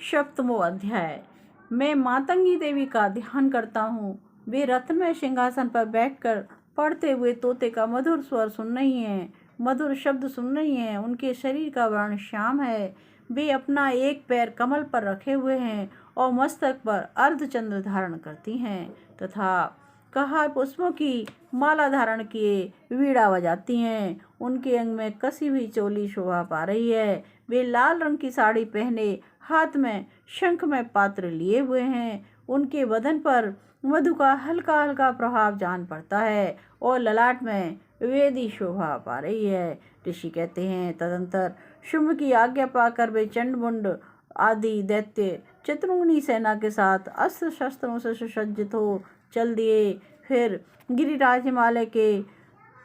सप्तमो अध्याय। मैं मातंगी देवी का ध्यान करता हूँ। वे रत्नमय सिंहासन पर बैठकर पढ़ते हुए तोते का मधुर स्वर सुन रही हैं, मधुर शब्द सुन रही हैं। उनके शरीर का वर्ण श्याम है। वे अपना एक पैर कमल पर रखे हुए हैं और मस्तक पर अर्धचंद्र धारण करती हैं तथा कहार पुष्पों की माला धारण किए वीणा बजाती हैं। उनके अंग में कसी हुई चोली शोभा पा रही है। वे लाल रंग की साड़ी पहने हाथ में शंख में पात्र लिए हुए हैं। उनके बदन पर मधु का हल्का हल्का प्रभाव जान पड़ता है और ललाट में वेदी शोभा पा रही है। ऋषि कहते हैं, तदंतर शुंभ की आज्ञा पाकर वे चंडमुंड आदि दैत्य चतुर्मुखी सेना के साथ अस्त्र शस्त्रों से सुसज्जित हो चल दिए। फिर गिरिराज हिमालय के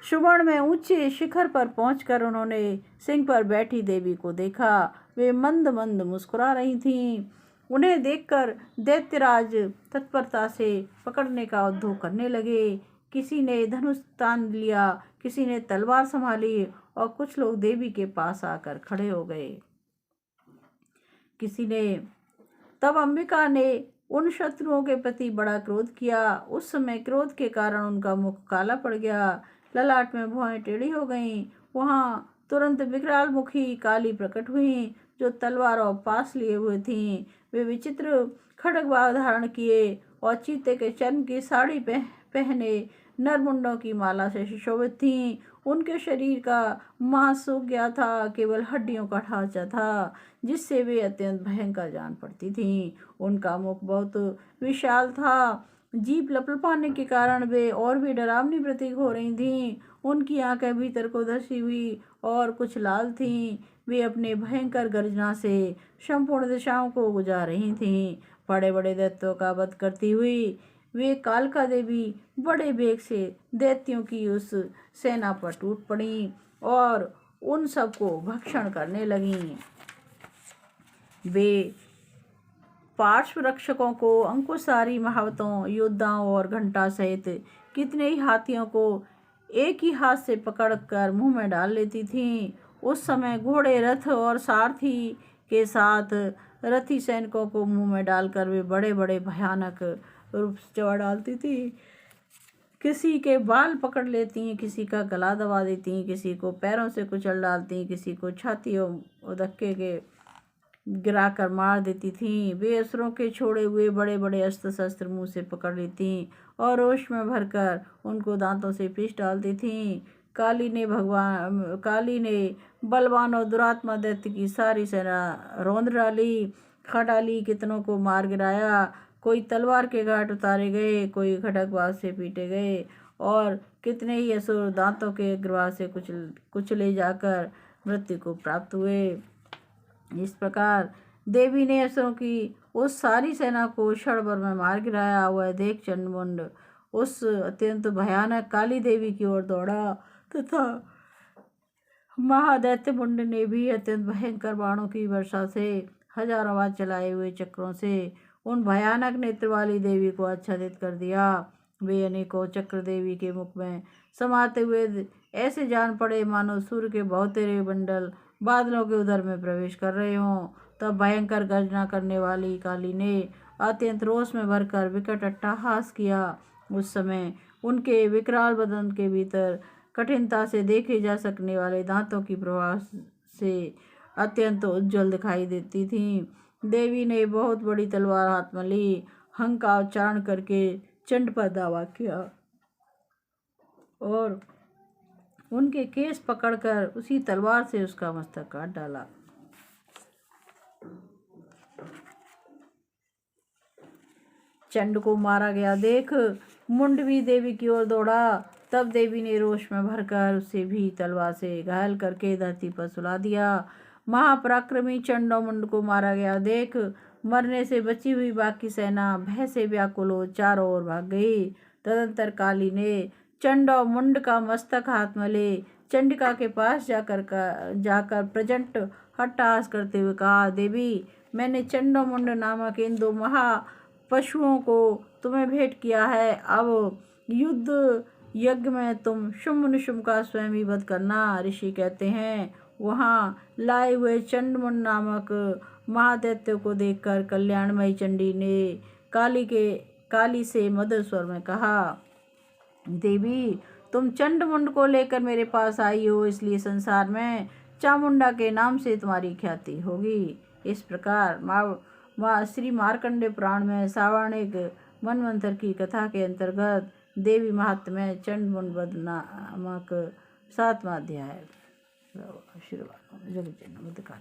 सुवर्ण में ऊंचे शिखर पर पहुंचकर उन्होंने सिंह पर बैठी देवी को देखा। वे मंद मंद मुस्कुरा रही थीं। उन्हें देखकर दैत्यराज तत्परता से पकड़ने का उद्योग करने लगे। किसी ने धनुष तान लिया, किसी ने तलवार संभाली और कुछ लोग देवी के पास आकर खड़े हो गए। किसी ने तब अंबिका ने उन शत्रुओं के प्रति बड़ा क्रोध किया। उस समय क्रोध के कारण उनका मुख काला पड़ गया, ललाट में भौहें टेढ़ी हो गईं। वहाँ तुरंत विकराल मुखी काली प्रकट हुई जो तलवार और पास लिए हुए थीं। वे विचित्र खड्ग बाण धारण किए और चीते के चर्म की साड़ी पहने नरमुंडों की माला से सुशोभित थीं। उनके शरीर का मांस सूख गया था, केवल हड्डियों का ढांचा था जिससे वे अत्यंत भयंकर जान पड़ती थीं। उनका मुख बहुत विशाल था। जीभ लपलपाने के कारण वे और भी डरावनी प्रतीक हो रही थीं। उनकी आंखें भीतर को धसी हुई और कुछ लाल थीं। वे अपने भयंकर गर्जना से संपूर्ण दिशाओं को गुजार रही थीं। बड़े बड़े दैत्यों का वध करती हुई वे कालका देवी बड़े वेग से दैत्यों की उस सेना पर टूट पड़ी और उन सबको भक्षण करने लगीं। वे पार्श्व रक्षकों को, अंकुशारी महावतों, योद्धाओं और घंटा सहित कितने ही हाथियों को एक ही हाथ से पकड़कर मुंह में डाल लेती थीं। उस समय घोड़े, रथ और सारथी के साथ रथी सैनिकों को मुंह में डालकर वे बड़े बड़े भयानक रूप से चबा डालती थी। किसी के बाल पकड़ लेती, किसी का गला दबा देती, किसी को पैरों से कुचल डालती, किसी को छाती और धक्के के गिराकर मार देती थीं। वे असुरों के छोड़े हुए बड़े बड़े अस्त्र शस्त्र मुंह से पकड़ लेती और रोष में भरकर उनको दांतों से पीस डालती थीं। काली ने बलवान और दुरात्मा दैत्य की सारी सेना रौंद डाली, खटाली, कितनों को मार गिराया। कोई तलवार के घाट उतारे गए, कोई खड्गवाज से पीटे गए और कितने ही असुर दांतों के अग्रवाह से कुचले जाकर मृत्यु को प्राप्त हुए। इस प्रकार देवी ने असुरों की उस सारी सेना को क्षण भर में मार गिराया। वह देख चंडमुंड उस अत्यंत भयानक काली देवी की ओर दौड़ा तथा महादैत्य मुंड ने भी अत्यंत भयंकर बाणों की वर्षा से हजारों बार चलाए हुए चक्रों से उन भयानक नेत्र वाली देवी को आच्छादित कर दिया। वे अनेकों चक्र देवी के मुख में समाते हुए ऐसे जान पड़े मानो सूर्य के बहुतेरे बंडल बादलों के उधर में प्रवेश कर रहे हों। तब भयंकर गर्जना करने वाली काली ने अत्यंत रोष में भरकर विकट अट्टहास किया। उस समय उनके विकराल बदन के भीतर कठिनता से देखे जा सकने वाले दांतों की प्रभा से अत्यंत उज्ज्वल दिखाई देती थीं। देवी ने बहुत बड़ी तलवार हाथ में ली, हंग का उच्चारण करके चंड पर दावा किया और उनके केस पकड़कर उसी तलवार से उसका मस्तक काट डाला। चंड को मारा गया देख मुंड भी देवी की ओर दौड़ा। तब देवी ने रोष में भरकर उसे भी तलवार से घायल करके धरती पर सुला दिया। महापराक्रमी चंड और मुंड को मारा गया देख मरने से बची हुई बाकी सेना भय से व्याकुल हो चारों ओर भाग गई। तदंतर काली ने चंड और मुंड का मस्तक हाथ में ले चंडिका के पास जाकर प्रचंड हट्टहास करते हुए कहा, देवी, मैंने चंड और मुंड नामक इन दो महा पशुओं को तुम्हें भेंट किया है। अब युद्ध यज्ञ में तुम शुंभ निशुंभ का स्वयं ही वध करना। ऋषि कहते हैं, वहाँ लाए हुए चंडमुंड नामक महादैत्य को देखकर कल्याणमयी चंडी ने काली से मधुर स्वर में कहा, देवी तुम चंडमुंड को लेकर मेरे पास आई हो, इसलिए संसार में चामुंडा के नाम से तुम्हारी ख्याति होगी। इस प्रकार श्री मार्कंडे पुराण में सावर्णिक मनवंतर की कथा के अंतर्गत देवी महात्म्य चंडमुंड वध नामक 7वां अध्याय। जगत जननी मध्यकाल।